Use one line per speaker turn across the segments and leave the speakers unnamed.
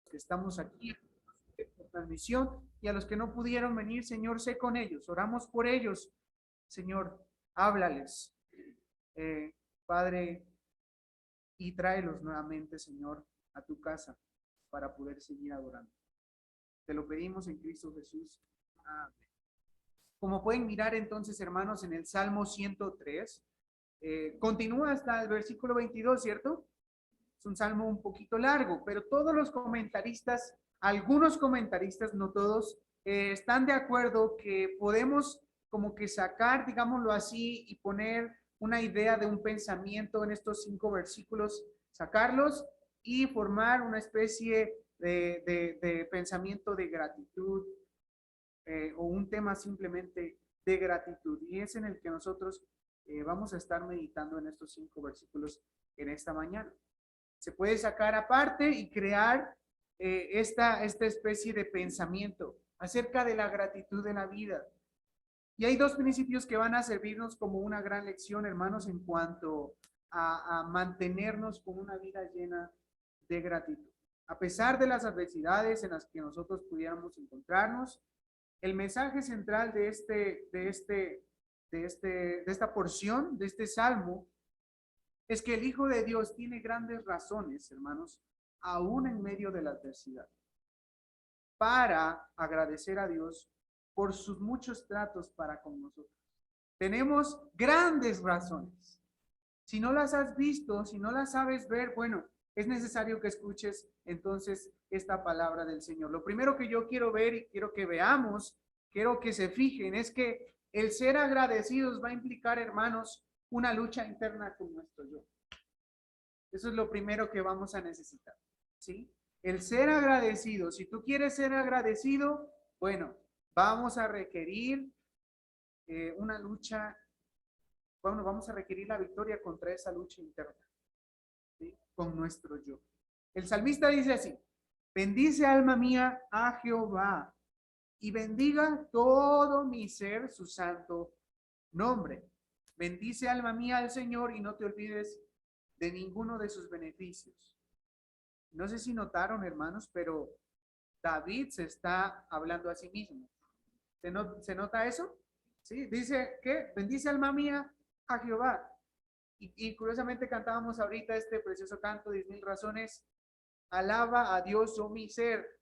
que estamos aquí por transmisión y a los que no pudieron venir, Señor, sé con ellos. Oramos por ellos, Señor, háblales, Padre, y tráelos nuevamente, Señor, a tu casa para poder seguir adorando. Te lo pedimos en Cristo Jesús. Amén. Como pueden mirar entonces, hermanos, en el Salmo 103, continúa hasta el versículo 22, ¿cierto? Es un salmo un poquito largo, pero todos los comentaristas, algunos comentaristas, no todos, están de acuerdo que podemos como que sacar, digámoslo así, y poner una idea de un pensamiento en estos 5 versículos, sacarlos y formar una especie de pensamiento de gratitud, o un tema simplemente de gratitud. Y es en el que nosotros vamos a estar meditando en estos 5 versículos en esta mañana. Se puede sacar aparte y crear esta especie de pensamiento acerca de la gratitud de la vida. Y hay 2 principios que van a servirnos como una gran lección, hermanos, en cuanto a mantenernos con una vida llena de gratitud. A pesar de las adversidades en las que nosotros pudiéramos encontrarnos, el mensaje central de esta porción, de este salmo, es que el Hijo de Dios tiene grandes razones, hermanos, aún en medio de la adversidad, para agradecer a Dios por sus muchos tratos para con nosotros. Tenemos grandes razones. Si no las has visto, si no las sabes ver, bueno, es necesario que escuches entonces esta palabra del Señor. Lo primero que yo quiero ver y quiero que veamos, quiero que se fijen, es que el ser agradecidos va a implicar, hermanos, una lucha interna con nuestro yo. Eso es lo primero que vamos a necesitar, ¿sí? El ser agradecido. Si tú quieres ser agradecido, bueno, vamos a requerir una lucha. Bueno, vamos a requerir la victoria contra esa lucha interna, ¿sí? Con nuestro yo. El salmista dice así: bendice alma mía a Jehová y bendiga todo mi ser su santo nombre. Bendice alma mía al Señor y no te olvides de ninguno de sus beneficios. No sé si notaron, hermanos, pero David se está hablando a sí mismo. ¿Se nota eso? ¿Sí? Dice que bendice alma mía a Jehová. Y curiosamente cantábamos ahorita este precioso canto, 10,000 razones, alaba a Dios, oh mi ser.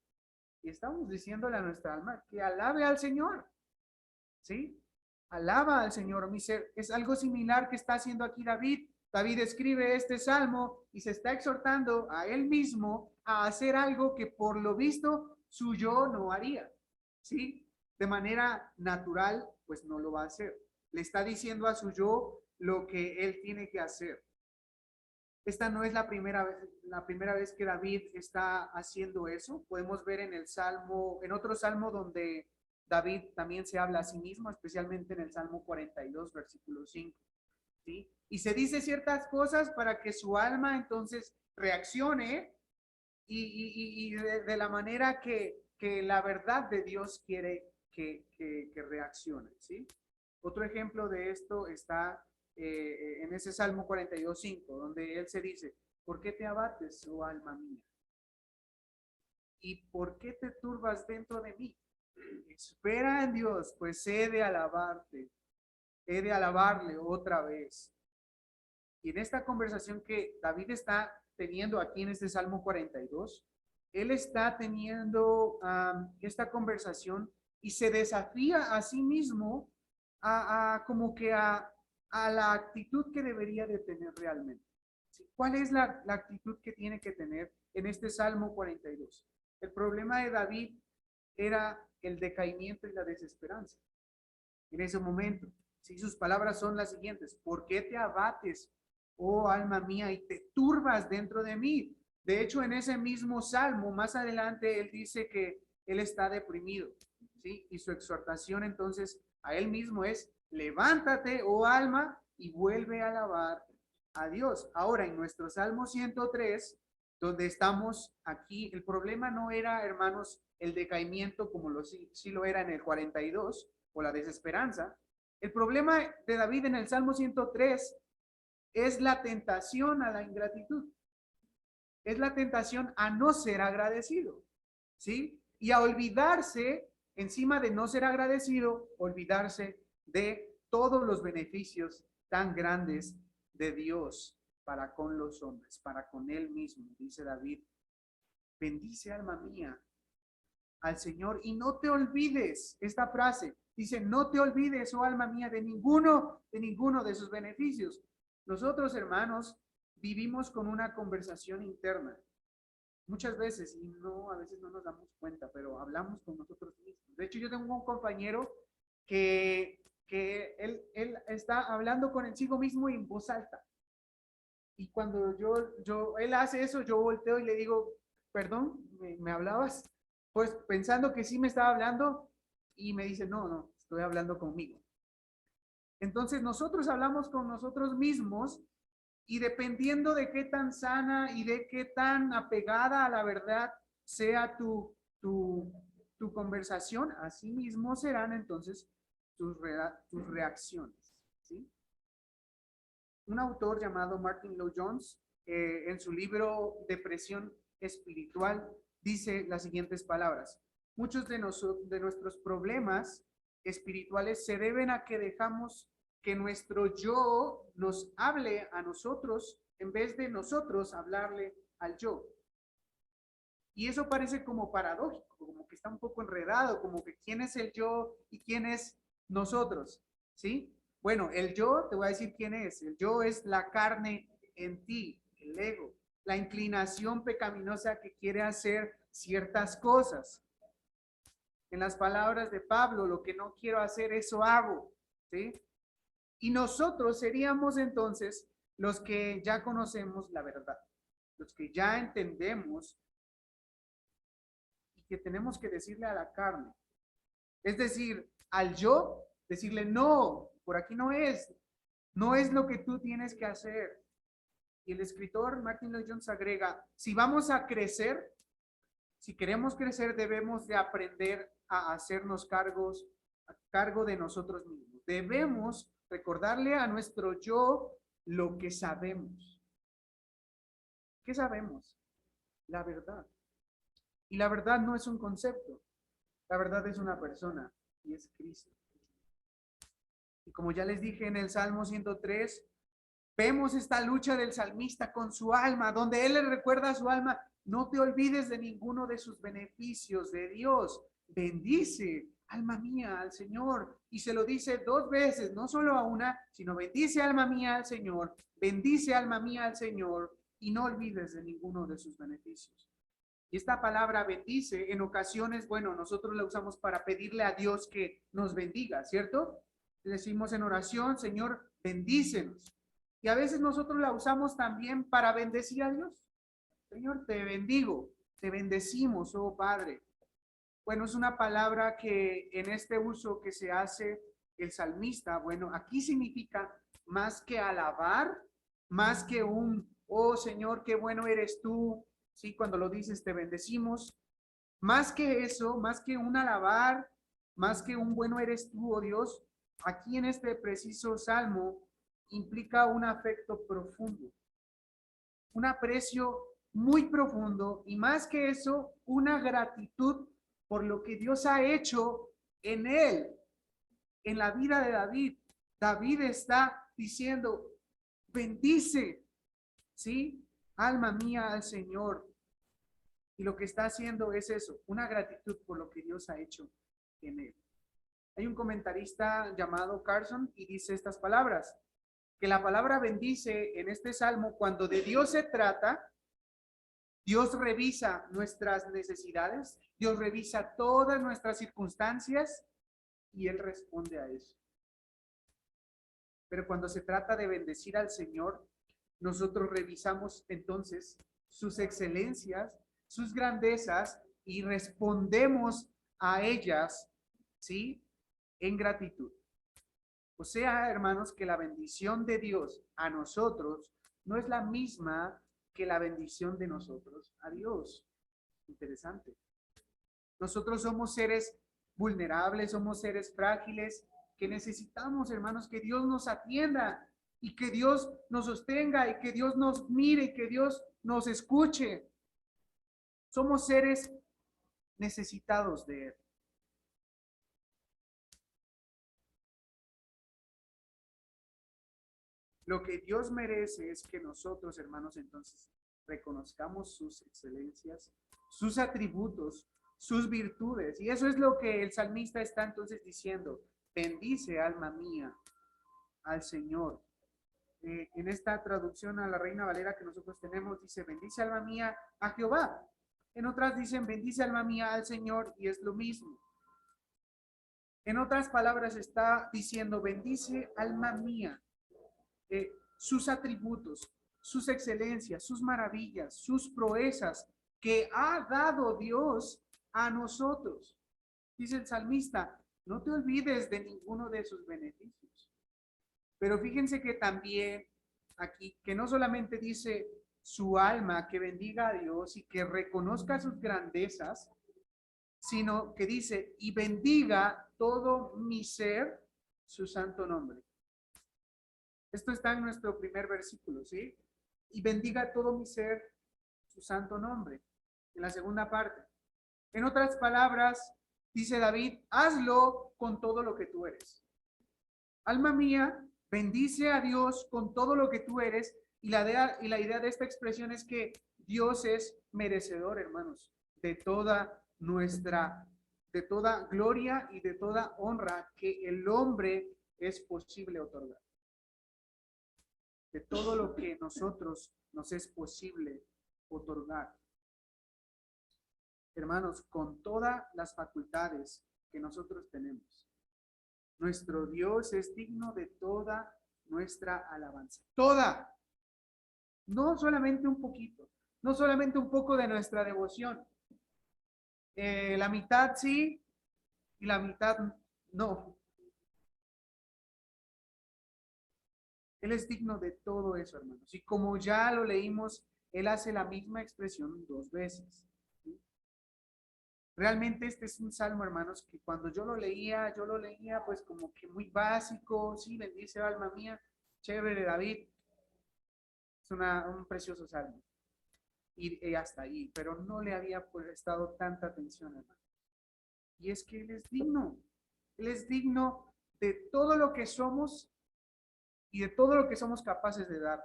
Y estamos diciéndole a nuestra alma que alabe al Señor, ¿sí? Alaba al Señor, oh mi ser. Es algo similar que está haciendo aquí David. David escribe este salmo y se está exhortando a él mismo a hacer algo que por lo visto su yo no haría, ¿sí? De manera natural, pues no lo va a hacer. Le está diciendo a su yo lo que él tiene que hacer. Esta no es la primera vez que David está haciendo eso. Podemos ver en el Salmo, en otro Salmo donde David también se habla a sí mismo, especialmente en el Salmo 42, versículo 5. ¿Sí? Y se dice ciertas cosas para que su alma entonces reaccione y de la manera que la verdad de Dios quiere que reaccione, ¿sí? Otro ejemplo de esto está en ese Salmo 42:5, donde él se dice: ¿por qué te abates, oh alma mía? ¿Y por qué te turbas dentro de mí? Espera en Dios, pues he de alabarte, he de alabarle otra vez. Y en esta conversación que David está teniendo aquí en este Salmo 42, él está teniendo esta conversación y se desafía a sí mismo como que a la actitud que debería de tener realmente. ¿Sí? ¿Cuál es la actitud que tiene que tener en este Salmo 42? El problema de David era el decaimiento y la desesperanza. En ese momento, si sus palabras son las siguientes: ¿por qué te abates, oh alma mía, y te turbas dentro de mí? De hecho, en ese mismo salmo, más adelante, él dice que él está deprimido, ¿sí? Y su exhortación entonces a él mismo es: levántate, oh alma, y vuelve a alabar a Dios. Ahora, en nuestro Salmo 103, donde estamos aquí, el problema no era, hermanos, el decaimiento como sí lo era en el 42, o la desesperanza. El problema de David en el Salmo 103 es la tentación a la ingratitud. es la tentación a no ser agradecido, ¿sí? Y a olvidarse, encima de no ser agradecido, olvidarse de todos los beneficios tan grandes de Dios para con los hombres, para con él mismo. Dice David, bendice alma mía al Señor y no te olvides, esta frase dice, no te olvides, oh alma mía, de ninguno de sus beneficios. Nosotros, hermanos, vivimos con una conversación interna. Muchas veces, y no, a veces no nos damos cuenta, pero hablamos con nosotros mismos. De hecho, yo tengo un compañero que él está hablando con el sigo mismo en voz alta. Y cuando él hace eso, yo volteo y le digo, perdón, ¿me hablabas? Pues pensando que sí me estaba hablando y me dice, no, estoy hablando conmigo. Entonces nosotros hablamos con nosotros mismos y dependiendo de qué tan sana y de qué tan apegada a la verdad sea tu conversación, así mismo serán entonces tus reacciones, ¿sí? Un autor llamado Martin Lloyd-Jones, en su libro Depresión Espiritual, dice las siguientes palabras. Muchos de nuestros problemas espirituales se deben a que dejamos que nuestro yo nos hable a nosotros en vez de nosotros hablarle al yo. Y eso parece como paradójico, como que está un poco enredado, como que quién es el yo y quién es nosotros, ¿sí? Bueno, el yo, te voy a decir quién es. El yo es la carne en ti, el ego, la inclinación pecaminosa que quiere hacer ciertas cosas. En las palabras de Pablo, lo que no quiero hacer, eso hago, ¿sí? Y nosotros seríamos entonces los que ya conocemos la verdad, los que ya entendemos y que tenemos que decirle a la carne. Es decir, al yo, decirle, no, por aquí no es lo que tú tienes que hacer. Y el escritor Martin Lloyd-Jones agrega, si vamos a crecer, si queremos crecer, debemos de aprender a hacernos cargo de nosotros mismos. Debemos recordarle a nuestro yo lo que sabemos. ¿Qué sabemos? La verdad. Y la verdad no es un concepto. La verdad es una persona y es Cristo. Y como ya les dije en el Salmo 103, vemos esta lucha del salmista con su alma, donde él le recuerda a su alma, no te olvides de ninguno de sus beneficios de Dios. Bendice, alma mía, al Señor. Y se lo dice dos veces, no solo a una, sino bendice, alma mía, al Señor. Bendice, alma mía, al Señor. Y no olvides de ninguno de sus beneficios. Y esta palabra bendice, en ocasiones, bueno, nosotros la usamos para pedirle a Dios que nos bendiga, ¿cierto? Decimos en oración, Señor, bendícenos. Y a veces nosotros la usamos también para bendecir a Dios. Señor, te bendigo, te bendecimos, oh Padre. Bueno, es una palabra que en este uso que se hace el salmista, bueno, aquí significa más que alabar, más que oh Señor, qué bueno eres tú, ¿sí? Cuando lo dices, te bendecimos. Más que eso, más que un alabar, más que un bueno eres tú, oh Dios, aquí en este preciso salmo implica un afecto profundo, un aprecio muy profundo y más que eso, una gratitud por lo que Dios ha hecho en él, en la vida de David. David está diciendo, bendice, ¿sí? Alma mía al Señor. Y lo que está haciendo es eso, una gratitud por lo que Dios ha hecho en él. Hay un comentarista llamado Carson y dice estas palabras, que la palabra bendice en este salmo, cuando de Dios se trata, Dios revisa nuestras necesidades, Dios revisa todas nuestras circunstancias y Él responde a eso. Pero cuando se trata de bendecir al Señor, nosotros revisamos entonces sus excelencias, sus grandezas y respondemos a ellas, ¿sí? En gratitud. O sea, hermanos, que la bendición de Dios a nosotros no es la misma que la bendición de nosotros a Dios. Interesante. Nosotros somos seres vulnerables, somos seres frágiles, que necesitamos, hermanos, que Dios nos atienda y que Dios nos sostenga y que Dios nos mire y que Dios nos escuche. Somos seres necesitados de Él. Lo que Dios merece es que nosotros, hermanos, entonces reconozcamos sus excelencias, sus atributos, sus virtudes. Y eso es lo que el salmista está entonces diciendo. Bendice, alma mía, al Señor. En esta traducción a la Reina Valera que nosotros tenemos, dice, bendice, alma mía, a Jehová. En otras dicen, bendice, alma mía, al Señor, y es lo mismo. En otras palabras está diciendo, bendice, alma mía, sus atributos, sus excelencias, sus maravillas, sus proezas que ha dado Dios a nosotros. Dice el salmista, no te olvides de ninguno de sus beneficios. Pero fíjense que también aquí, que no solamente dice su alma que bendiga a Dios y que reconozca sus grandezas, sino que dice, y bendiga todo mi ser su santo nombre. Esto está en nuestro primer versículo, ¿sí? Y bendiga todo mi ser su santo nombre. En la segunda parte. En otras palabras, dice David, hazlo con todo lo que tú eres. Alma mía, bendice a Dios con todo lo que tú eres. Y la idea de esta expresión es que Dios es merecedor, hermanos, de toda gloria y de toda honra que el hombre es posible otorgar. De todo lo que nosotros nos es posible otorgar. Hermanos, con todas las facultades que nosotros tenemos, nuestro Dios es digno de toda nuestra alabanza. Toda. No solamente un poquito, no solamente un poco de nuestra devoción. La mitad sí y la mitad no. Él es digno de todo eso, hermanos. Y como ya lo leímos, Él hace la misma expresión 2 veces. ¿Sí? Realmente este es un salmo, hermanos, que cuando yo lo leía pues como que muy básico. Sí, bendice alma mía, chévere David. Es un precioso salmo. Y hasta ahí, pero no le había prestado tanta atención, hermano. Y es que Él es digno de todo lo que somos y de todo lo que somos capaces de dar.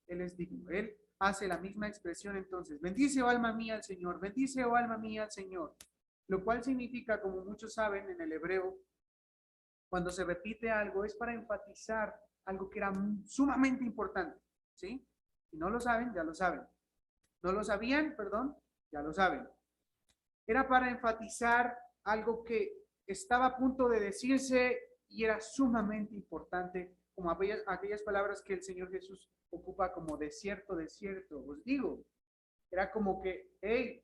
Él es digno. Él hace la misma expresión entonces. Bendice, oh alma mía, al Señor. Bendice, oh alma mía, al Señor. Lo cual significa, como muchos saben en el hebreo, cuando se repite algo es para enfatizar algo que era sumamente importante. ¿Sí? Si no lo saben, ya lo saben. No lo sabían, perdón, ya lo saben. Era para enfatizar algo que estaba a punto de decirse y era sumamente importante, como aquellas palabras que el Señor Jesús ocupa como desierto, desierto. Os digo, era como que, hey,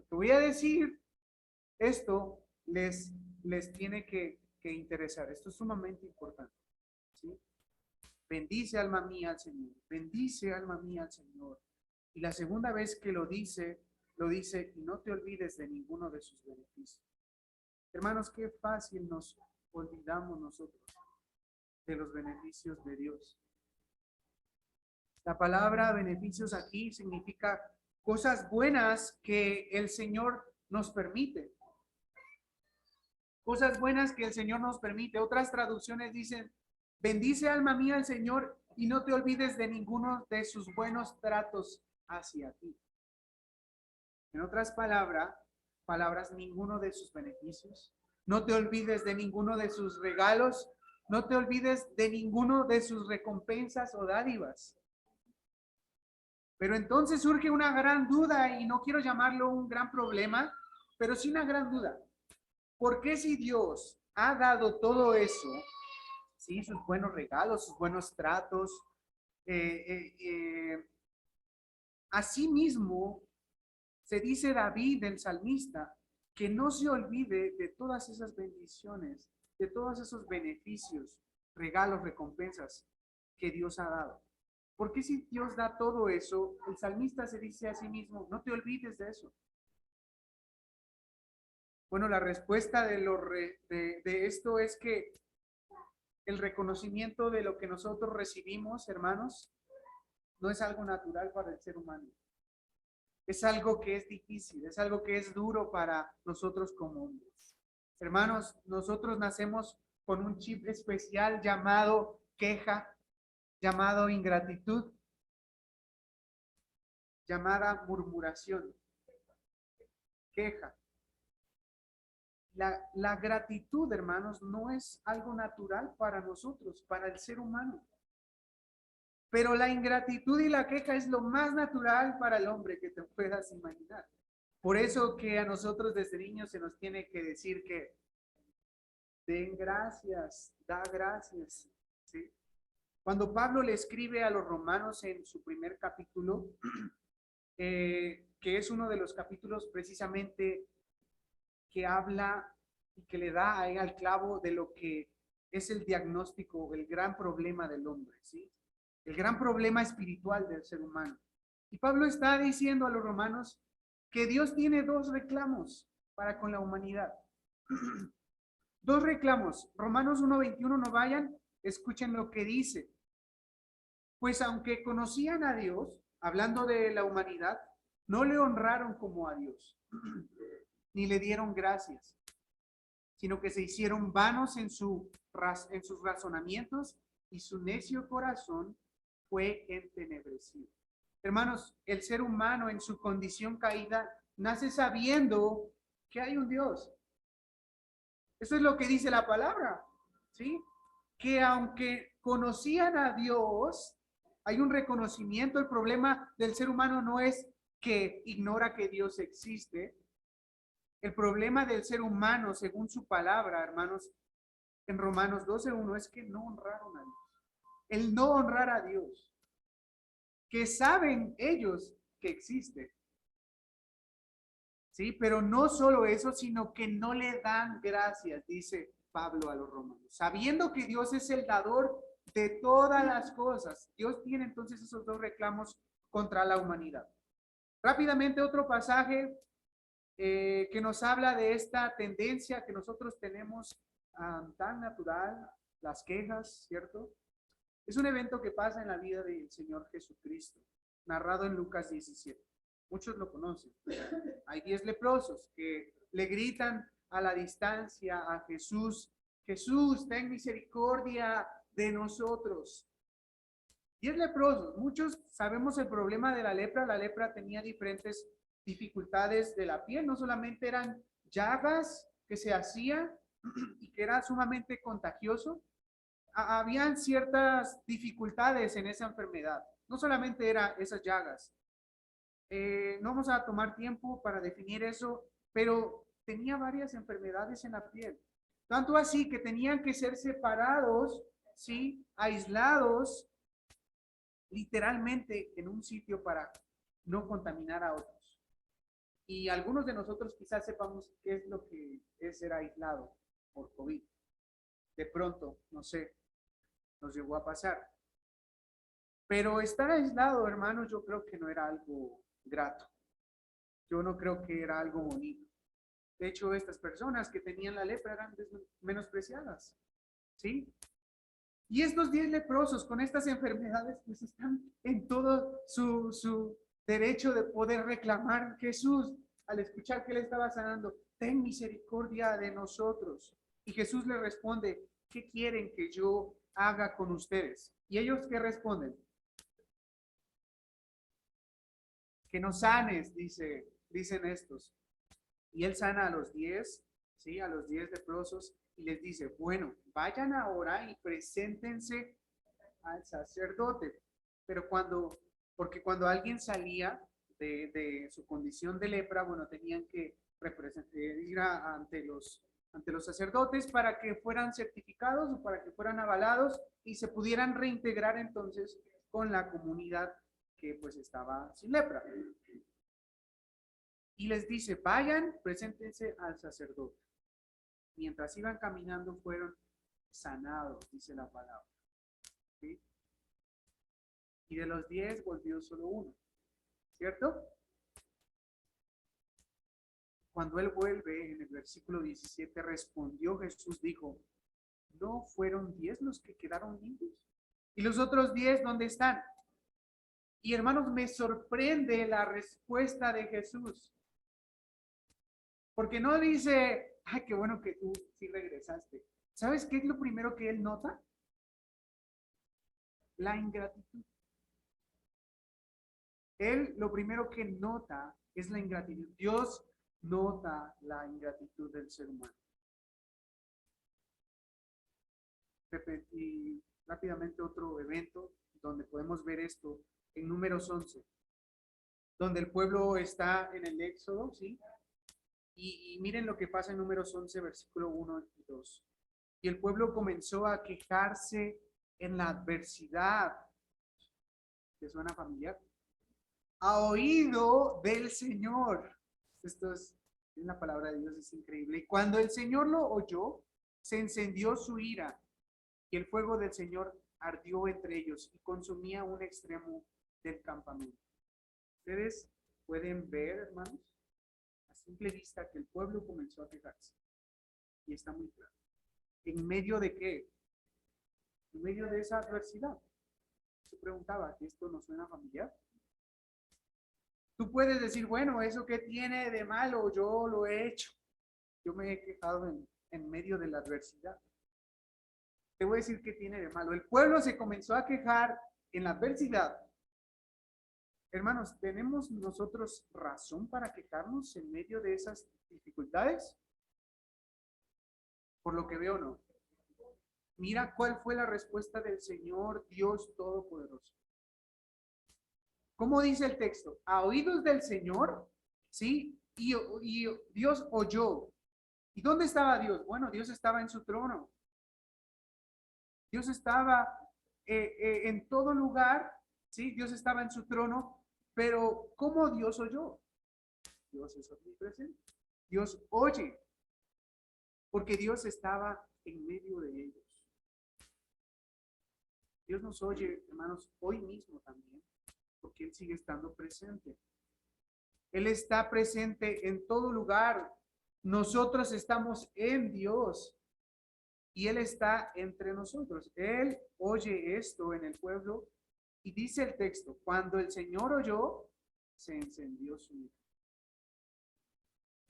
te voy a decir, esto les tiene que interesar. Esto es sumamente importante. ¿Sí? Bendice alma mía al Señor. Bendice alma mía al Señor. Y la segunda vez que lo dice, y no te olvides de ninguno de sus beneficios. Hermanos, qué fácil nos olvidamos nosotros de los beneficios de Dios. La palabra beneficios aquí significa cosas buenas que el Señor nos permite. Cosas buenas que el Señor nos permite. Otras traducciones dicen, bendice alma mía al Señor y no te olvides de ninguno de sus buenos tratos hacia ti. En otras palabras, ninguno de sus beneficios. No te olvides de ninguno de sus regalos. No te olvides de ninguno de sus recompensas o dádivas. Pero entonces surge una gran duda, y no quiero llamarlo un gran problema, pero sí una gran duda. ¿Por qué si Dios ha dado todo eso, sí, sus buenos regalos, sus buenos tratos, asimismo, se dice David, el salmista, que no se olvide de todas esas bendiciones, de todos esos beneficios, regalos, recompensas que Dios ha dado? ¿Por qué si Dios da todo eso, el salmista se dice a sí mismo, no te olvides de eso? Bueno, la respuesta de esto es que el reconocimiento de lo que nosotros recibimos, hermanos, no es algo natural para el ser humano. Es algo que es difícil, es algo que es duro para nosotros como hombres. Hermanos, nosotros nacemos con un chip especial llamado queja, llamado ingratitud, llamada murmuración, queja. La gratitud, hermanos, no es algo natural para nosotros, para el ser humano. Pero la ingratitud y la queja es lo más natural para el hombre que te puedas imaginar. Por eso que a nosotros desde niños se nos tiene que decir que den gracias, da gracias, ¿sí? Cuando Pablo le escribe a los romanos en su primer capítulo, que es uno de los capítulos precisamente que habla y que le da ahí al clavo de lo que es el diagnóstico, el gran problema del hombre, ¿sí? El gran problema espiritual del ser humano. Y Pablo está diciendo a los romanos que Dios tiene dos reclamos para con la humanidad. Dos reclamos. Romanos 1:21, no vayan, escuchen lo que dice. Pues aunque conocían a Dios, hablando de la humanidad, no le honraron como a Dios, ni le dieron gracias, sino que se hicieron vanos en sus razonamientos y su necio corazón fue entenebrecido. Hermanos, el ser humano en su condición caída nace sabiendo que hay un Dios. Eso es lo que dice la palabra, ¿sí? Que aunque conocían a Dios, hay un reconocimiento. El problema del ser humano no es que ignora que Dios existe. El problema del ser humano, según su palabra, hermanos, en Romanos 12:1, es que no honraron a Dios. El no honrar a Dios, que saben ellos que existe. Sí, pero no solo eso, sino que no le dan gracias, dice Pablo a los romanos, sabiendo que Dios es el dador de todas las cosas. Dios tiene entonces esos dos reclamos contra la humanidad. Rápidamente otro pasaje que nos habla de esta tendencia que nosotros tenemos tan natural, las quejas, ¿cierto? Es un evento que pasa en la vida del Señor Jesucristo, narrado en Lucas 17. Muchos lo conocen. Hay 10 leprosos que le gritan a la distancia a Jesús: Jesús, ten misericordia de nosotros. 10 leprosos. Muchos sabemos el problema de la lepra. La lepra tenía diferentes dificultades de la piel. No solamente eran llagas que se hacían y que era sumamente contagioso. Habían ciertas dificultades en esa enfermedad. No solamente eran esas llagas. No vamos a tomar tiempo para definir eso, pero tenía varias enfermedades en la piel. Tanto así que tenían que ser separados, ¿sí? Aislados literalmente en un sitio para no contaminar a otros. Y algunos de nosotros quizás sepamos qué es lo que es ser aislado por COVID. De pronto, no sé, nos llegó a pasar. Pero estar aislado, hermanos, yo creo que no era algo grato. Yo no creo que era algo bonito. De hecho, estas personas que tenían la lepra eran menospreciadas, ¿sí? Y estos 10 leprosos con estas enfermedades, pues están en todo su derecho de poder reclamar: Jesús, al escuchar que le estaba sanando, ten misericordia de nosotros. Y Jesús le responde: ¿qué quieren que yo haga con ustedes? Y ellos, ¿qué responden? Que nos sanes, dicen estos. Y él sana a los 10, ¿sí? A los 10 leprosos y les dice: bueno, vayan ahora y preséntense al sacerdote. Pero porque cuando alguien salía de su condición de lepra, bueno, tenían que ir ante los sacerdotes para que fueran certificados o para que fueran avalados y se pudieran reintegrar entonces con la comunidad que pues estaba sin lepra. Y les dice: vayan, preséntense al sacerdote. Mientras iban caminando fueron sanados, dice la palabra. ¿Sí? Y de los 10 volvió solo uno, ¿cierto? Cuando él vuelve, en el versículo 17, respondió Jesús, dijo: ¿No fueron 10 los que quedaron limpios? ¿Y los otros 10 dónde están? Y hermanos, me sorprende la respuesta de Jesús. Porque no dice, ay, qué bueno que tú sí regresaste. ¿Sabes qué es lo primero que él nota? La ingratitud. Él lo primero que nota es la ingratitud. Dios nota la ingratitud del ser humano. Y rápidamente otro evento donde podemos ver esto en Números 11, donde el pueblo está en el Éxodo, ¿sí? Y miren lo que pasa en Números 11, versículo 1 y 2. Y el pueblo comenzó a quejarse en la adversidad. ¿Te suena familiar? A oído del Señor. Esto es la palabra de Dios, es increíble. Y cuando el Señor lo oyó, se encendió su ira, y el fuego del Señor ardió entre ellos y consumía un extremo del campamento. Ustedes pueden ver, hermanos, a simple vista que el pueblo comenzó a quejarse. Y está muy claro. ¿En medio de qué? En medio de esa adversidad. Se preguntaba, ¿esto nos suena familiar? Tú puedes decir, bueno, ¿eso qué tiene de malo? Yo lo he hecho. Yo me he quejado en medio de la adversidad. Te voy a decir qué tiene de malo. El pueblo se comenzó a quejar en la adversidad. Hermanos, ¿tenemos nosotros razón para quejarnos en medio de esas dificultades? Por lo que veo, no. Mira cuál fue la respuesta del Señor Dios Todopoderoso. ¿Cómo dice el texto? A oídos del Señor, ¿sí? Y Dios oyó. ¿Y dónde estaba Dios? Bueno, Dios estaba en su trono. Dios estaba en todo lugar, ¿sí? Dios estaba en su trono, pero ¿cómo Dios oyó? Dios es omnipresente. Dios oye, porque Dios estaba en medio de ellos. Dios nos oye, hermanos, hoy mismo también, porque Él sigue estando presente. Él está presente en todo lugar. Nosotros estamos en Dios y Él está entre nosotros. Él oye esto en el pueblo y dice el texto, cuando el Señor oyó, se encendió su ira.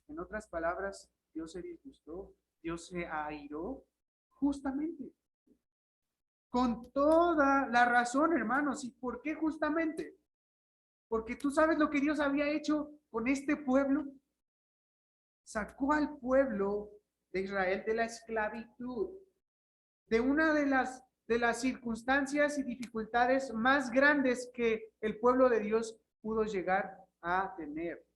En otras palabras, Dios se disgustó, Dios se airó justamente. Con toda la razón, hermanos. ¿Y por qué justamente? Porque tú sabes lo que Dios había hecho con este pueblo. Sacó al pueblo de Israel de la esclavitud, de una de las circunstancias y dificultades más grandes que el pueblo de Dios pudo llegar a tener.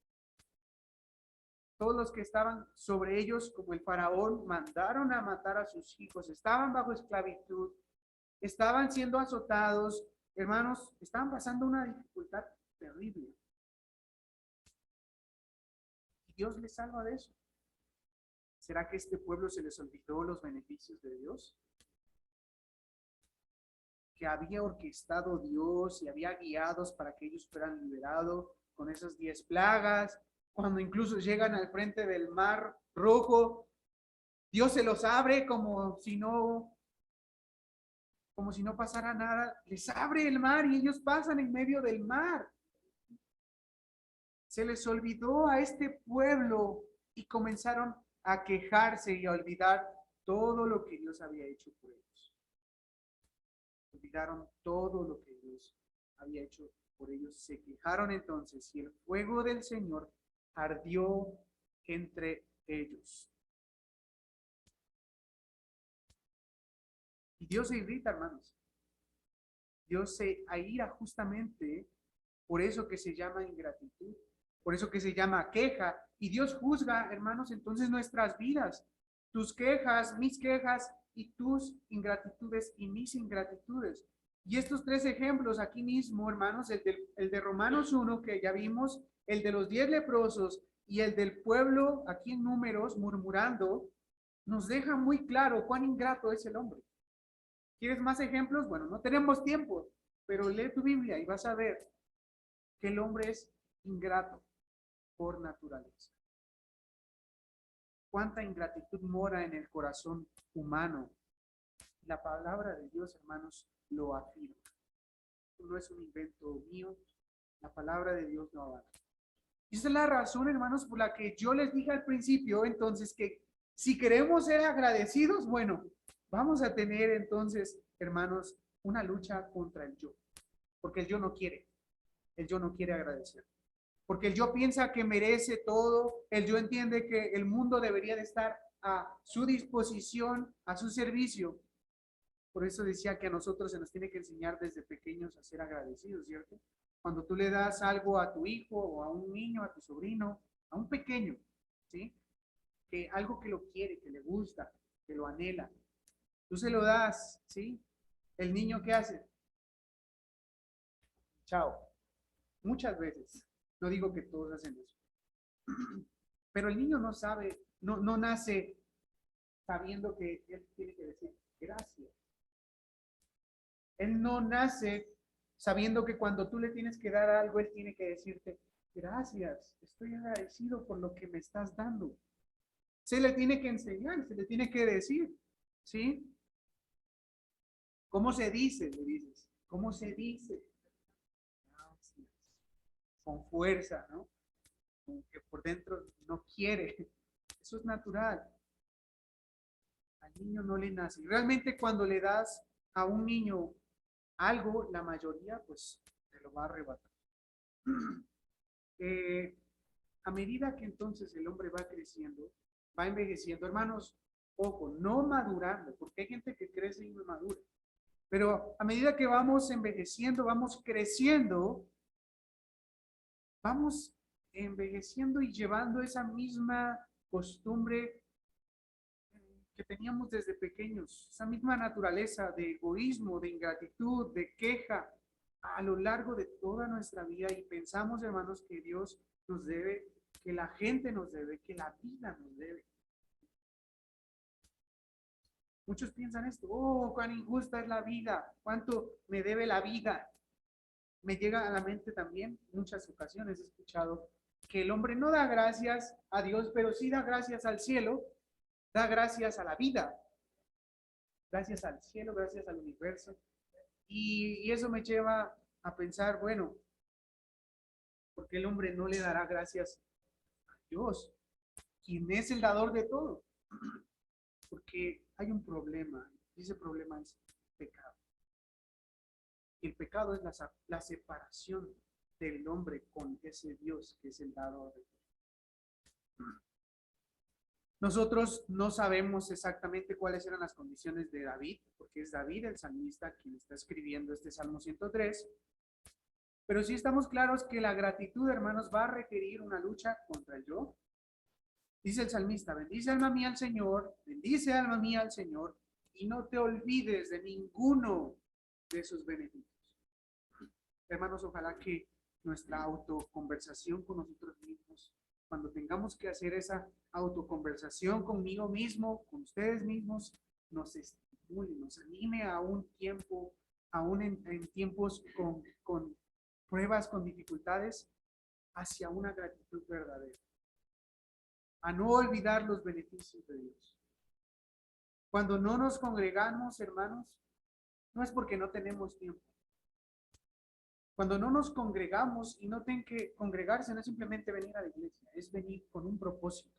Todos los que estaban sobre ellos, como el faraón, mandaron a matar a sus hijos, estaban bajo esclavitud, estaban siendo azotados, hermanos, estaban pasando una dificultad terrible. Y Dios les salva de eso. ¿Será que este pueblo se les olvidó los beneficios de Dios? Que había orquestado Dios y había guiados para que ellos fueran liberados con esas 10 plagas, cuando incluso llegan al frente del mar rojo, Dios se los abre como si no pasara nada, les abre el mar y ellos pasan en medio del mar. Se les olvidó a este pueblo y comenzaron a quejarse y a olvidar todo lo que Dios había hecho por ellos. Olvidaron todo lo que Dios había hecho por ellos. Se quejaron entonces y el fuego del Señor ardió entre ellos. Y Dios se irrita, hermanos. Dios se aira justamente por eso que se llama ingratitud, por eso que se llama queja. Y Dios juzga, hermanos, entonces nuestras vidas, tus quejas, mis quejas y tus ingratitudes y mis ingratitudes. Y estos tres ejemplos aquí mismo, hermanos, el de Romanos 1 que ya vimos, el de los 10 leprosos y el del pueblo aquí en Números murmurando, nos deja muy claro cuán ingrato es el hombre. ¿Quieres más ejemplos? Bueno, no tenemos tiempo, pero lee tu Biblia y vas a ver que el hombre es ingrato por naturaleza. ¿Cuánta ingratitud mora en el corazón humano? la palabra de Dios, hermanos, lo afirma. No es un invento mío, la palabra de Dios lo avala. Y esa es la razón, hermanos, por la que yo les dije al principio, entonces, que si queremos ser agradecidos, bueno, vamos a tener entonces, hermanos, una lucha contra el yo. Porque el yo no quiere agradecer. Porque el yo piensa que merece todo, el yo entiende que el mundo debería de estar a su disposición, a su servicio. Por eso decía que a nosotros se nos tiene que enseñar desde pequeños a ser agradecidos, ¿cierto? Cuando tú le das algo a tu hijo o a un niño, a tu sobrino, a un pequeño, ¿sí? Que algo que lo quiere, que le gusta, que lo anhela. Tú se lo das, ¿sí? El niño, ¿qué hace? Chao. Muchas veces. No digo que todos hacen eso. Pero el niño no sabe, no nace sabiendo que él tiene que decir gracias. Él no nace sabiendo que cuando tú le tienes que dar algo, él tiene que decirte gracias, estoy agradecido por lo que me estás dando. Se le tiene que enseñar, se le tiene que decir, ¿sí? ¿Cómo se dice? Le dices. ¿Cómo se dice? Gracias. Con fuerza, ¿no? Como que por dentro no quiere. Eso es natural. Al niño no le nace. Realmente cuando le das a un niño algo, la mayoría pues te lo va a arrebatar. A medida que entonces el hombre va creciendo, va envejeciendo, hermanos, ojo, no madurando, porque hay gente que crece y no madura. Pero a medida que vamos envejeciendo, vamos creciendo, vamos envejeciendo y llevando esa misma costumbre que teníamos desde pequeños, esa misma naturaleza de egoísmo, de ingratitud, de queja a lo largo de toda nuestra vida y pensamos, hermanos, que Dios nos debe, que la gente nos debe, que la vida nos debe. Muchos piensan esto, oh, cuán injusta es la vida, cuánto me debe la vida. Me llega a la mente también, muchas ocasiones he escuchado que el hombre no da gracias a Dios, pero sí da gracias al cielo, da gracias a la vida, gracias al cielo, gracias al universo. Y eso me lleva a pensar, bueno, ¿por qué el hombre no le dará gracias a Dios, quien es el dador de todo? Porque hay un problema, y ese problema es pecado. Y el pecado es la separación del hombre con ese Dios que es el dador de todo. Nosotros no sabemos exactamente cuáles eran las condiciones de David, porque es David el salmista quien está escribiendo este Salmo 103, pero sí estamos claros que la gratitud, hermanos, va a requerir una lucha contra el yo. Dice el salmista, bendice alma mía al Señor, bendice alma mía al Señor, y no te olvides de ninguno de sus beneficios. Hermanos, ojalá que nuestra autoconversación con nosotros mismos, cuando tengamos que hacer esa autoconversación conmigo mismo, con ustedes mismos, nos estimule, nos anime a un tiempo, aún en tiempos con pruebas, con dificultades, hacia una gratitud verdadera. A no olvidar los beneficios de Dios. Cuando no nos congregamos, hermanos, no es porque no tenemos tiempo. Cuando no nos congregamos, y no tienen que congregarse, no es simplemente venir a la iglesia, es venir con un propósito,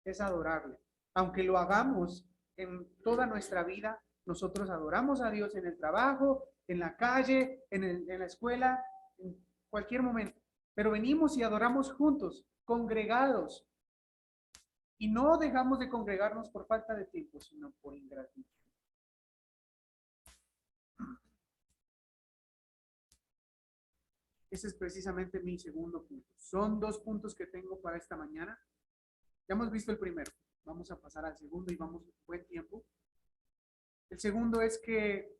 es adorarle. Aunque lo hagamos en toda nuestra vida, nosotros adoramos a Dios en el trabajo, en la calle, en la escuela, en cualquier momento. Pero venimos y adoramos juntos, congregados. Y no dejamos de congregarnos por falta de tiempo, sino por ingratitud. Ese es precisamente mi segundo punto. Son dos puntos que tengo para esta mañana. Ya hemos visto el primero. Vamos a pasar al segundo y vamos un buen tiempo. El segundo es que,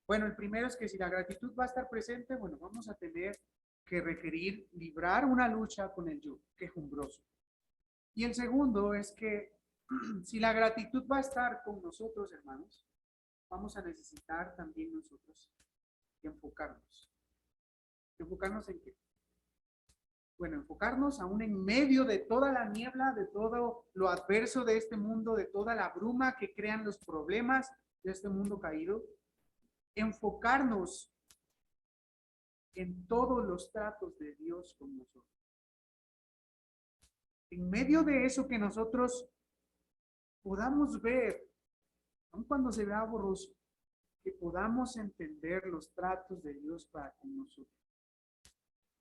bueno, el primero es que si la gratitud va a estar presente, bueno, vamos a tener que requerir librar una lucha con el yo quejumbroso. Y el segundo es que si la gratitud va a estar con nosotros, hermanos, vamos a necesitar también nosotros enfocarnos. ¿Enfocarnos en qué? Bueno, enfocarnos aún en medio de toda la niebla, de todo lo adverso de este mundo, de toda la bruma que crean los problemas, de este mundo caído, enfocarnos en todos los tratos de Dios con nosotros. En medio de eso que nosotros podamos ver, aun cuando se vea borroso, que podamos entender los tratos de Dios para con nosotros.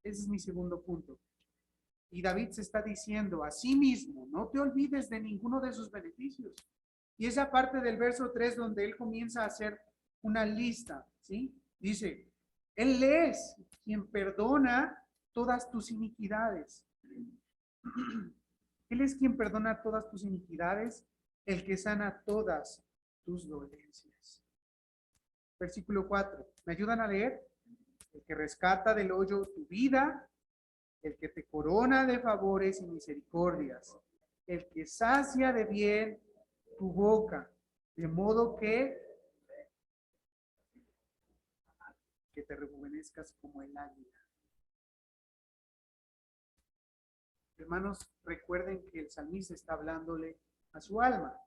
Ese es mi segundo punto. Y David se está diciendo a sí mismo, no te olvides de ninguno de sus beneficios. Y esa parte del verso 3 donde él comienza a hacer una lista, ¿sí? Dice, él es quien perdona todas tus iniquidades. Él es quien perdona todas tus iniquidades, el que sana todas tus dolencias. Versículo 4. ¿Me ayudan a leer? El que rescata del hoyo tu vida, el que te corona de favores y misericordias, el que sacia de bien tu boca, de modo que te rejuvenezcas como el águila. Hermanos, recuerden que el salmista está hablándole a su alma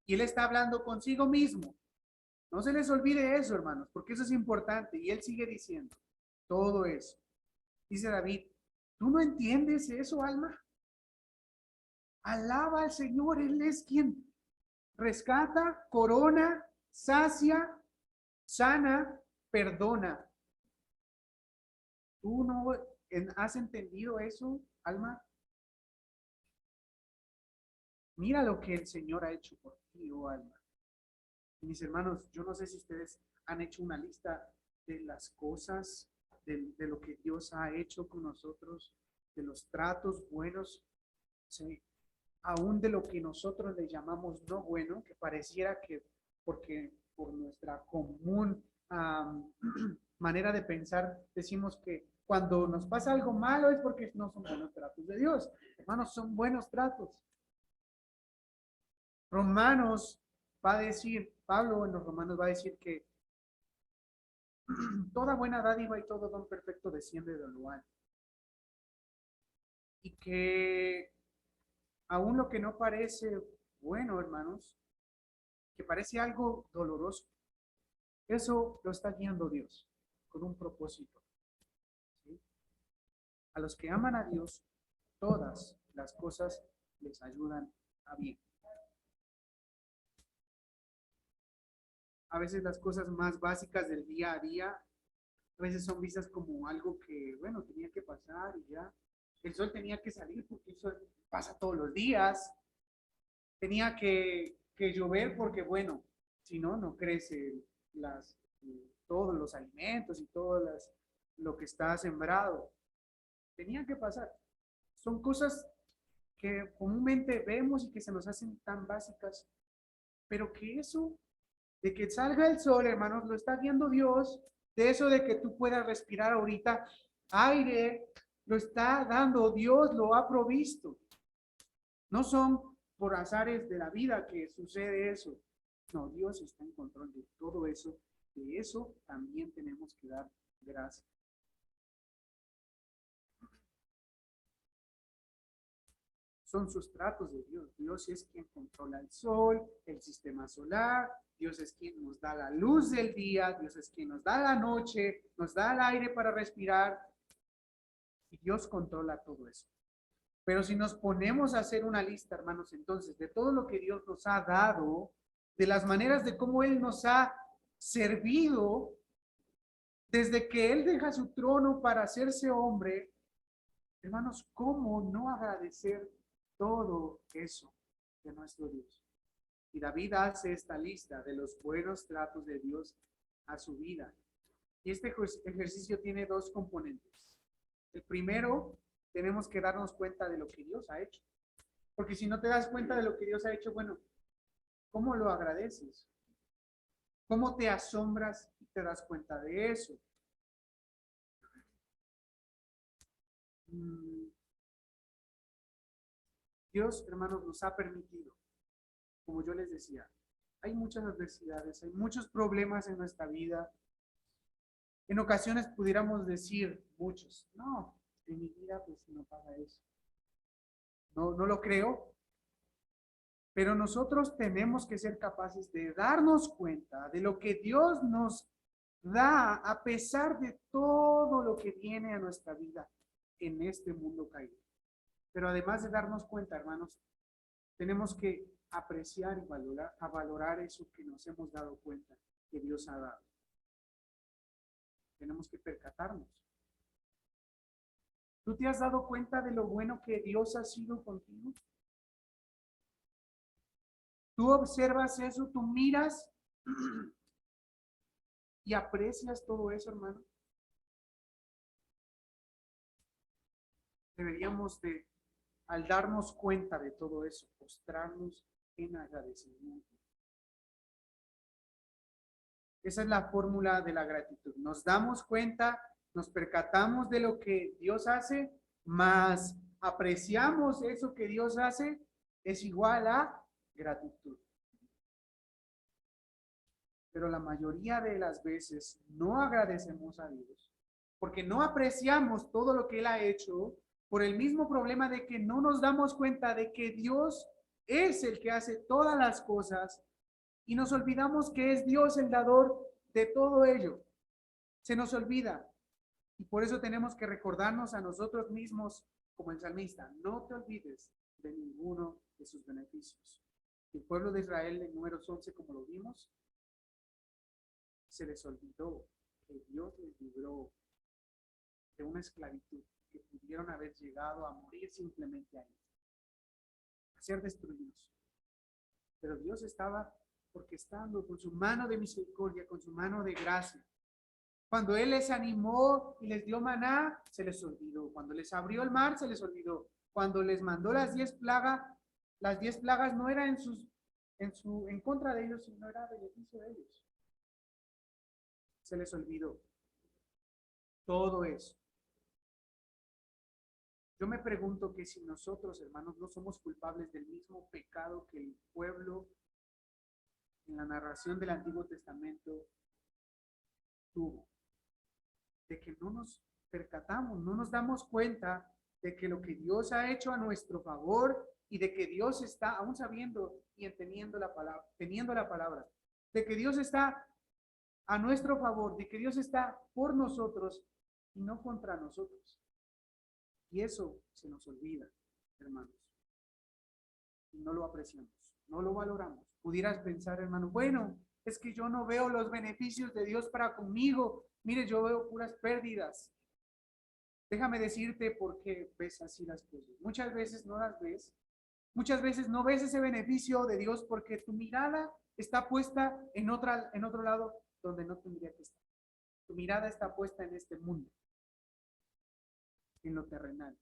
y él está hablando consigo mismo. No se les olvide eso, hermanos, porque eso es importante. Y él sigue diciendo todo eso. Dice David, ¿tú no entiendes eso, alma? Alaba al Señor, Él es quien rescata, corona, sacia, sana, perdona. ¿Tú no has entendido eso, alma? Mira lo que el Señor ha hecho por ti, oh alma. Mis hermanos, yo no sé si ustedes han hecho una lista de las cosas, de lo que Dios ha hecho con nosotros, de los tratos buenos, ¿sí? Aún de lo que nosotros le llamamos no bueno, que pareciera que porque por nuestra común manera de pensar decimos que cuando nos pasa algo malo es porque no son buenos tratos de Dios. Hermanos, son buenos tratos. Romanos va a decir, Pablo en los Romanos va a decir que toda buena dádiva y todo don perfecto desciende de lo alto. Y que aún lo que no parece bueno, hermanos, que parece algo doloroso, eso lo está guiando Dios con un propósito. ¿Sí? A los que aman a Dios, todas las cosas les ayudan a bien. A veces las cosas más básicas del día a día, a veces son vistas como algo que, bueno, tenía que pasar y ya. El sol tenía que salir porque el sol pasa todos los días. Tenía que llover porque, bueno, si no, no crece todos los alimentos y todo lo que está sembrado. Tenía que pasar. Son cosas que comúnmente vemos y que se nos hacen tan básicas, pero que eso, de que salga el sol, hermanos, lo está viendo Dios, de eso de que tú puedas respirar ahorita aire, lo está dando Dios, lo ha provisto. No son por azares de la vida que sucede eso. No, Dios está en control de todo eso. De eso también tenemos que dar gracias. Son sus tratos de Dios. Dios es quien controla el sol, el sistema solar. Dios es quien nos da la luz del día. Dios es quien nos da la noche, nos da el aire para respirar. Y Dios controla todo eso. Pero si nos ponemos a hacer una lista, hermanos, entonces, de todo lo que Dios nos ha dado, de las maneras de cómo Él nos ha servido, desde que Él deja su trono para hacerse hombre, hermanos, ¿cómo no agradecer todo eso de nuestro Dios? Y David hace esta lista de los buenos tratos de Dios a su vida. Y este ejercicio tiene dos componentes. El primero, tenemos que darnos cuenta de lo que Dios ha hecho. Porque si no te das cuenta de lo que Dios ha hecho, bueno, ¿cómo lo agradeces? ¿Cómo te asombras y te das cuenta de eso? Dios, hermanos, nos ha permitido, como yo les decía, hay muchas adversidades, hay muchos problemas en nuestra vida. En ocasiones pudiéramos decir muchos, no, en mi vida pues no pasa eso. No lo creo, Pero nosotros tenemos que ser capaces de darnos cuenta de lo que Dios nos da a pesar de todo lo que viene a nuestra vida en este mundo caído. Pero además de darnos cuenta, hermanos, tenemos que apreciar y valorar eso que nos hemos dado cuenta que Dios ha dado. Tenemos que percatarnos. ¿Tú te has dado cuenta de lo bueno que Dios ha sido contigo? Tú observas eso, tú miras y aprecias todo eso, hermano. Deberíamos de, al darnos cuenta de todo eso, postrarnos en agradecimiento. Esa es la fórmula de la gratitud. Nos damos cuenta, nos percatamos de lo que Dios hace, más apreciamos eso que Dios hace, es igual a gratitud. Pero la mayoría de las veces no agradecemos a Dios, porque no apreciamos todo lo que Él ha hecho, por el mismo problema de que no nos damos cuenta de que Dios es el que hace todas las cosas y nos olvidamos que es Dios el dador de todo ello. Se nos olvida y por eso tenemos que recordarnos a nosotros mismos como el salmista, no te olvides de ninguno de sus beneficios. El pueblo de Israel en Números 11, como lo vimos, se les olvidó que Dios les libró de una esclavitud que pudieron haber llegado a morir simplemente ahí, a ser destruidos. Pero Dios estaba orquestando con su mano de misericordia, con su mano de gracia. Cuando Él les animó y les dio maná, se les olvidó. Cuando les abrió el mar, se les olvidó. Cuando les mandó las 10 plagas no eran en contra de ellos, sino era beneficio de ellos. Se les olvidó todo eso. Yo me pregunto que si nosotros, hermanos, no somos culpables del mismo pecado que el pueblo en la narración del Antiguo Testamento tuvo, de que no nos percatamos, no nos damos cuenta de que lo que Dios ha hecho a nuestro favor y de que Dios está, aún sabiendo y entendiendo la palabra, teniendo la palabra, de que Dios está a nuestro favor, de que Dios está por nosotros y no contra nosotros. Y eso se nos olvida, hermanos. Y no lo apreciamos, no lo valoramos. Pudieras pensar, hermano, bueno, es que yo no veo los beneficios de Dios para conmigo. Mire, yo veo puras pérdidas. Déjame decirte por qué ves así las cosas. Muchas veces no las ves. Muchas veces no ves ese beneficio de Dios porque tu mirada está puesta en otro lado donde no tendría que estar. Tu mirada está puesta en este mundo, en lo terrenal,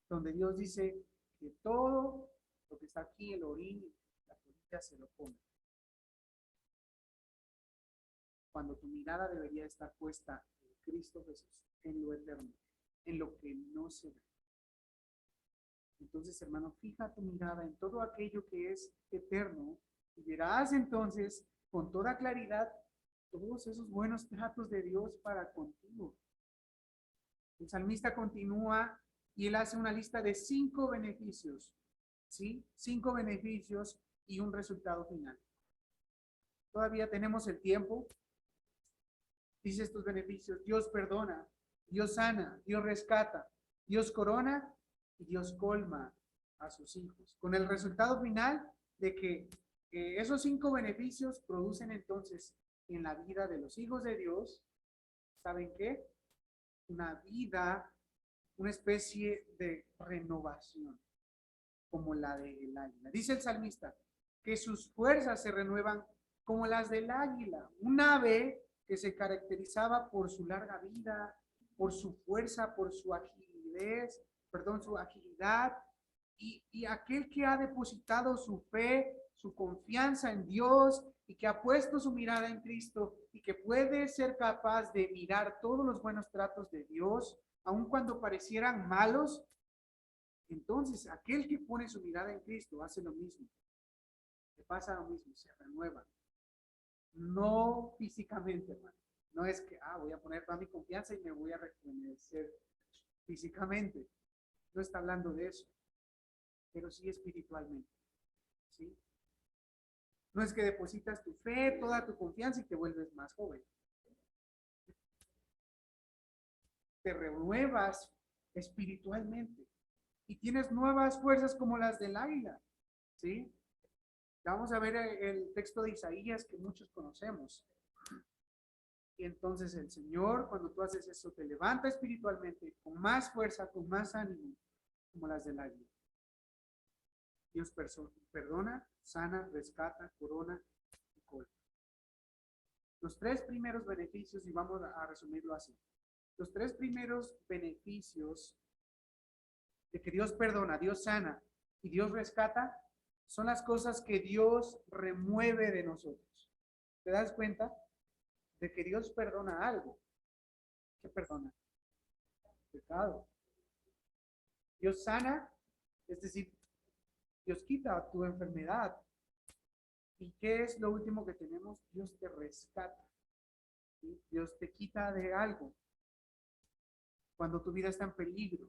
donde Dios dice que todo lo que está aquí, el orín, la polilla se lo come. Cuando tu mirada debería estar puesta en Cristo Jesús, en lo eterno, en lo que no se ve. Entonces, hermano, fija tu mirada en todo aquello que es eterno y verás entonces con toda claridad todos esos buenos tratos de Dios para contigo. El salmista continúa y él hace una lista de 5 beneficios, ¿sí? 5 beneficios y un resultado final. Todavía tenemos el tiempo. Dice estos beneficios: Dios perdona, Dios sana, Dios rescata, Dios corona y Dios colma a sus hijos. Con el resultado final de que esos 5 beneficios producen entonces en la vida de los hijos de Dios, ¿saben qué? Una vida, una especie de renovación, como la del águila. Dice el salmista que sus fuerzas se renuevan como las del águila, un ave que se caracterizaba por su larga vida, por su fuerza, por su agilidad, y aquel que ha depositado su fe, su confianza en Dios y que ha puesto su mirada en Cristo y que puede ser capaz de mirar todos los buenos tratos de Dios, aun cuando parecieran malos. Entonces, aquel que pone su mirada en Cristo hace lo mismo. Le pasa lo mismo, se renueva. No físicamente, hermano. No es que, voy a poner toda mi confianza y me voy a rejuvenecer físicamente. No está hablando de eso, pero sí espiritualmente. ¿sí? No es que depositas tu fe, toda tu confianza y te vuelves más joven. Te renuevas espiritualmente y tienes nuevas fuerzas como las del águila, ¿sí? Vamos a ver el texto de Isaías que muchos conocemos. Y entonces el Señor, cuando tú haces eso, te levanta espiritualmente con más fuerza, con más ánimo, como las del águila. Dios perdona, sana, rescata, corona y colma. Los tres primeros beneficios, y vamos a resumirlo así. Los tres primeros beneficios de que Dios perdona, Dios sana y Dios rescata son las cosas que Dios remueve de nosotros. ¿Te das cuenta de que Dios perdona algo? ¿Qué perdona? Pecado. Dios sana, es decir, Dios quita tu enfermedad. ¿Y qué es lo último que tenemos? Dios te rescata. ¿Sí? Dios te quita de algo cuando tu vida está en peligro.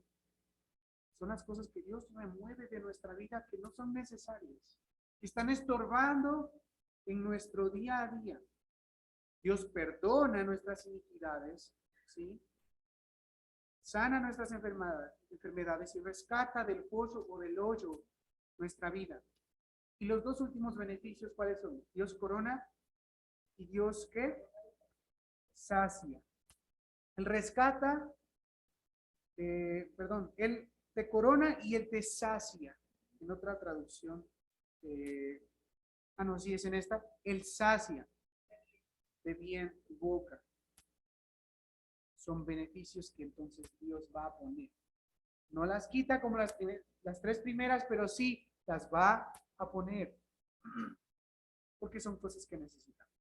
Son las cosas que Dios remueve de nuestra vida que no son necesarias, que están estorbando en nuestro día a día. Dios perdona nuestras iniquidades, ¿sí? Sana nuestras enfermedades y rescata del pozo o del hoyo nuestra vida. Y los dos últimos beneficios, ¿cuáles son? Dios corona y Dios, ¿qué? Sacia. Él rescata, Él te corona y Él te sacia. En otra traducción, no, sí es en esta, Él sacia de bien tu boca. Son beneficios que entonces Dios va a poner. No las quita como las tres primeras, pero sí las va a poner. Porque son cosas que necesitamos.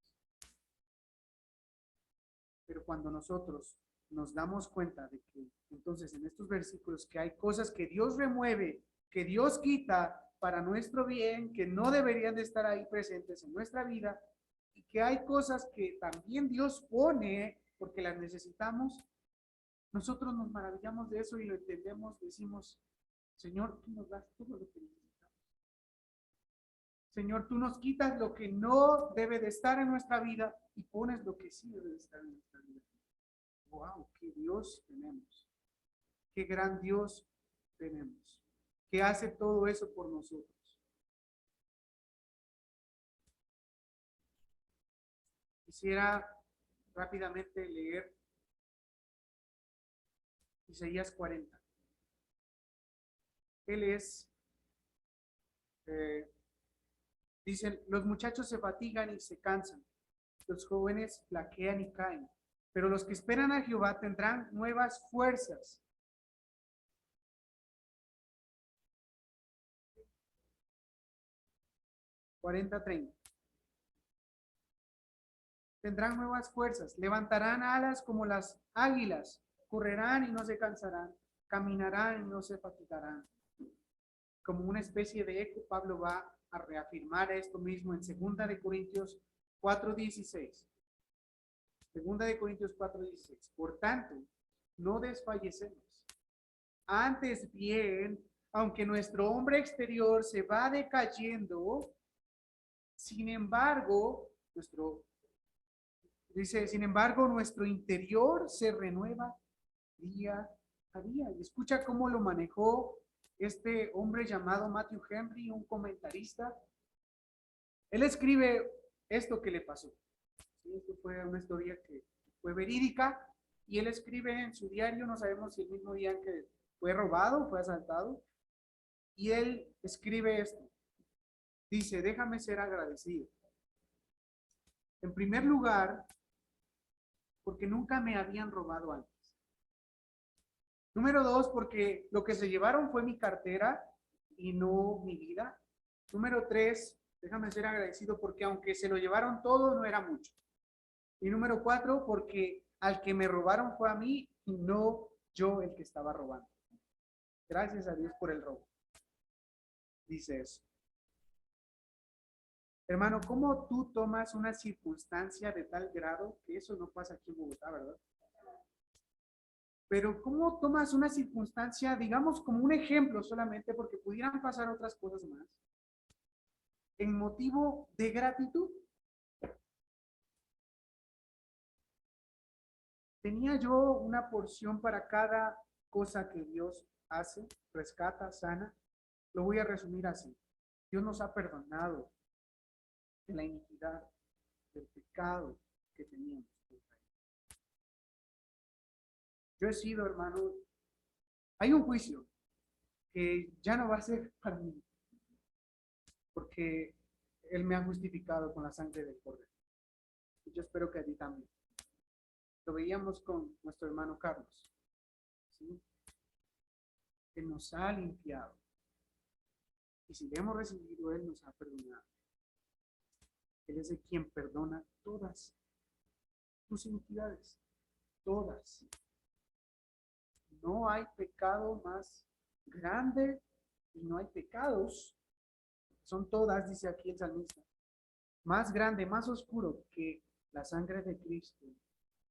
Pero cuando nosotros nos damos cuenta de que entonces en estos versículos que hay cosas que Dios remueve, que Dios quita para nuestro bien, que no deberían de estar ahí presentes en nuestra vida, y que hay cosas que también Dios pone porque las necesitamos, nosotros nos maravillamos de eso y lo entendemos, decimos, Señor, tú nos das todo lo que necesitamos. Señor, tú nos quitas lo que no debe de estar en nuestra vida y pones lo que sí debe de estar en nuestra vida. Wow, qué Dios tenemos. Qué gran Dios tenemos. Que hace todo eso por nosotros. Quisiera rápidamente leer Isaías 40. Él es, dicen, los muchachos se fatigan y se cansan. Los jóvenes flaquean y caen. Pero los que esperan a Jehová tendrán nuevas fuerzas. (40-30) Tendrán nuevas fuerzas, levantarán alas como las águilas, correrán y no se cansarán, caminarán y no se fatigarán. Como una especie de eco, Pablo va a reafirmar esto mismo en 2 Corintios 4:16. 2 Corintios 4:16. Por tanto, no desfallecemos. Antes bien, aunque nuestro hombre exterior se va decayendo, sin embargo, nuestro interior se renueva día a día. Y escucha cómo lo manejó este hombre llamado Matthew Henry, un comentarista. Él escribe esto que le pasó. ¿Sí? Esto fue una historia que fue verídica y él escribe en su diario, no sabemos si el mismo día en que fue robado, fue asaltado, y él escribe esto. Dice, déjame ser agradecido. En primer lugar, porque nunca me habían robado antes. Número 2, porque lo que se llevaron fue mi cartera y no mi vida. Número 3, déjame ser agradecido porque aunque se lo llevaron todo, no era mucho. Y número 4, porque al que me robaron fue a mí y no yo el que estaba robando. Gracias a Dios por el robo. Dice eso. Hermano, ¿cómo tú tomas una circunstancia de tal grado que eso no pasa aquí en Bogotá, verdad? Pero ¿cómo tomas una circunstancia, digamos, como un ejemplo solamente, porque pudieran pasar otras cosas más? en motivo de gratitud. Tenía yo una porción para cada cosa que Dios hace, rescata, sana. Lo voy a resumir así. Dios nos ha perdonado de la iniquidad, del pecado que teníamos. Yo he sido, hermano, hay un juicio que ya no va a ser para mí, porque Él me ha justificado con la sangre del Cordero. Y yo espero que a ti también. Lo veíamos con nuestro hermano Carlos, ¿sí? Él nos ha limpiado. Y si le hemos recibido, Él nos ha perdonado. Él es el quien perdona todas tus iniquidades. Todas. No hay pecado más grande y no hay pecados. Son todas, dice aquí el salmista. Más grande, más oscuro que la sangre de Cristo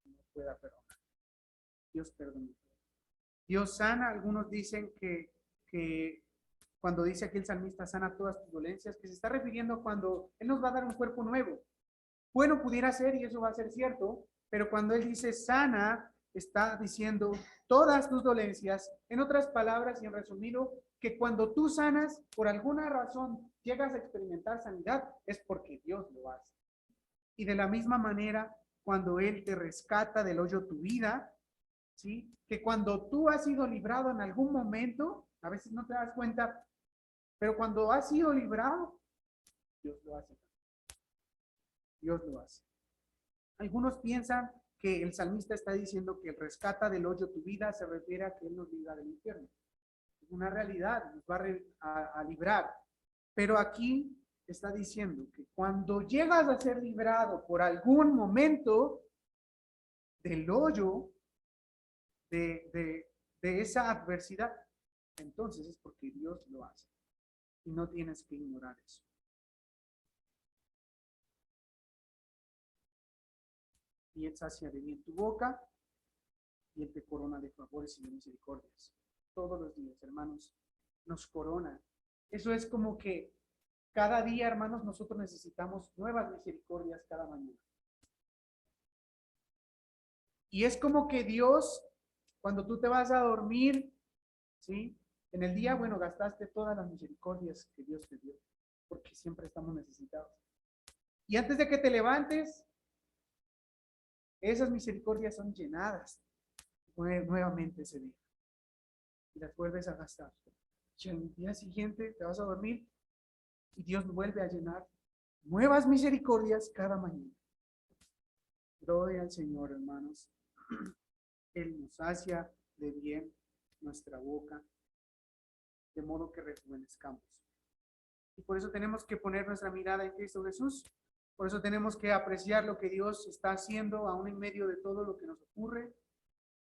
no pueda perdonar. Dios perdona. Dios sana. Algunos dicen que cuando dice aquí el salmista sana todas tus dolencias, que se está refiriendo a cuando Él nos va a dar un cuerpo nuevo. Bueno, pudiera ser, y eso va a ser cierto, pero cuando Él dice sana, está diciendo todas tus dolencias. En otras palabras, y en resumido, que cuando tú sanas, por alguna razón llegas a experimentar sanidad, es porque Dios lo hace. Y de la misma manera, cuando Él te rescata del hoyo tu vida, ¿sí? Que cuando tú has sido librado en algún momento, a veces no te das cuenta, pero cuando has sido librado, Dios lo hace. Dios lo hace. Algunos piensan que el salmista está diciendo que el rescata del hoyo tu vida se refiere a que Él nos libra del infierno. Es una realidad, nos va a librar. Pero aquí está diciendo que cuando llegas a ser librado por algún momento del hoyo de esa adversidad, entonces es porque Dios lo hace. Y no tienes que ignorar eso. Y Él sacia de bien tu boca y Él te corona de favores y de misericordias. Todos los días, hermanos, nos corona. Eso es como que cada día, hermanos, nosotros necesitamos nuevas misericordias cada mañana. Y es como que Dios, cuando tú te vas a dormir, ¿sí? En el día, bueno, gastaste todas las misericordias que Dios te dio, porque siempre estamos necesitados. Y antes de que te levantes, esas misericordias son llenadas nuevamente ese día. Y las vuelves a gastar. Y al día siguiente te vas a dormir y Dios vuelve a llenar nuevas misericordias cada mañana. Gloria al Señor, hermanos. Él nos sacia de bien nuestra boca, de modo que rejuvenezcamos. Y por eso tenemos que poner nuestra mirada en Cristo Jesús. Por eso tenemos que apreciar lo que Dios está haciendo aún en medio de todo lo que nos ocurre.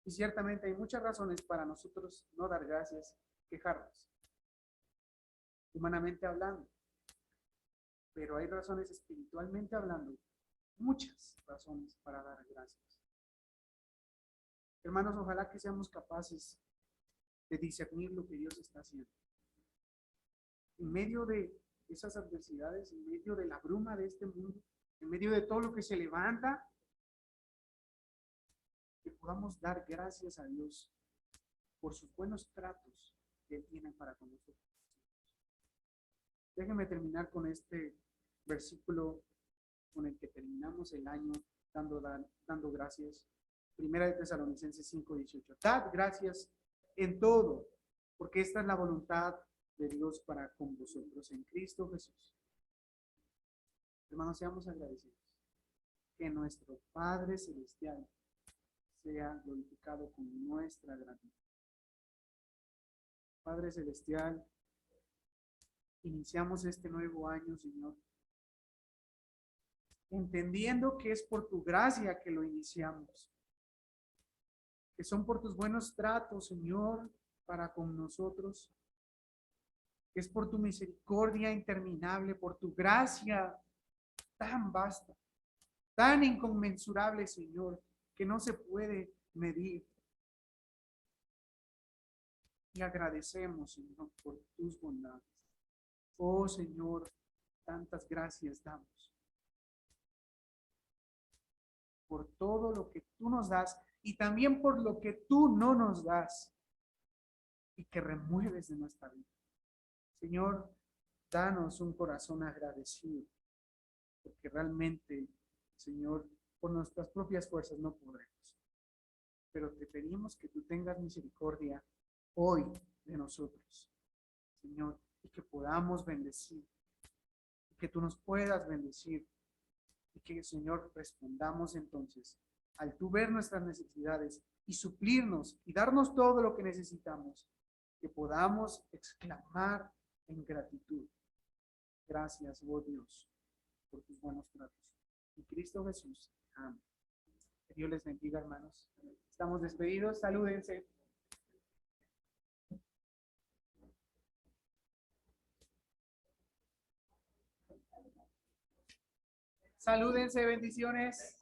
Y ciertamente hay muchas razones para nosotros no dar gracias, quejarnos, humanamente hablando. Pero hay razones espiritualmente hablando, muchas razones para dar gracias. Hermanos, ojalá que seamos capaces de discernir lo que Dios está haciendo. En medio de esas adversidades, en medio de la bruma de este mundo, en medio de todo lo que se levanta, que podamos dar gracias a Dios por sus buenos tratos que Él tiene para con nosotros. Déjenme terminar con este versículo con el que terminamos el año dando gracias. Primera de Tesalonicenses 5:18. Dad gracias en todo, porque esta es la voluntad de Dios para con vosotros en Cristo Jesús. Hermanos, seamos agradecidos. Que nuestro Padre Celestial sea glorificado con nuestra gratitud. Padre Celestial, iniciamos este nuevo año, Señor, entendiendo que es por tu gracia que lo iniciamos, que son por tus buenos tratos, Señor, para con nosotros, que es por tu misericordia interminable, por tu gracia tan vasta, tan inconmensurable, Señor, que no se puede medir. Y agradecemos, Señor, por tus bondades. Oh, Señor, tantas gracias damos por todo lo que tú nos das y también por lo que tú no nos das y que remueves de nuestra vida. Señor, danos un corazón agradecido, porque realmente, Señor, por nuestras propias fuerzas no podremos. Pero te pedimos que tú tengas misericordia hoy de nosotros, Señor, y que podamos bendecir, y que tú nos puedas bendecir, y que, Señor, respondamos entonces al tú ver nuestras necesidades y suplirnos y darnos todo lo que necesitamos, que podamos exclamar en gratitud. Gracias, oh Dios, por tus buenos tratos. En Cristo Jesús. Amén. Que Dios les bendiga, hermanos. Estamos despedidos. Salúdense. Salúdense, bendiciones.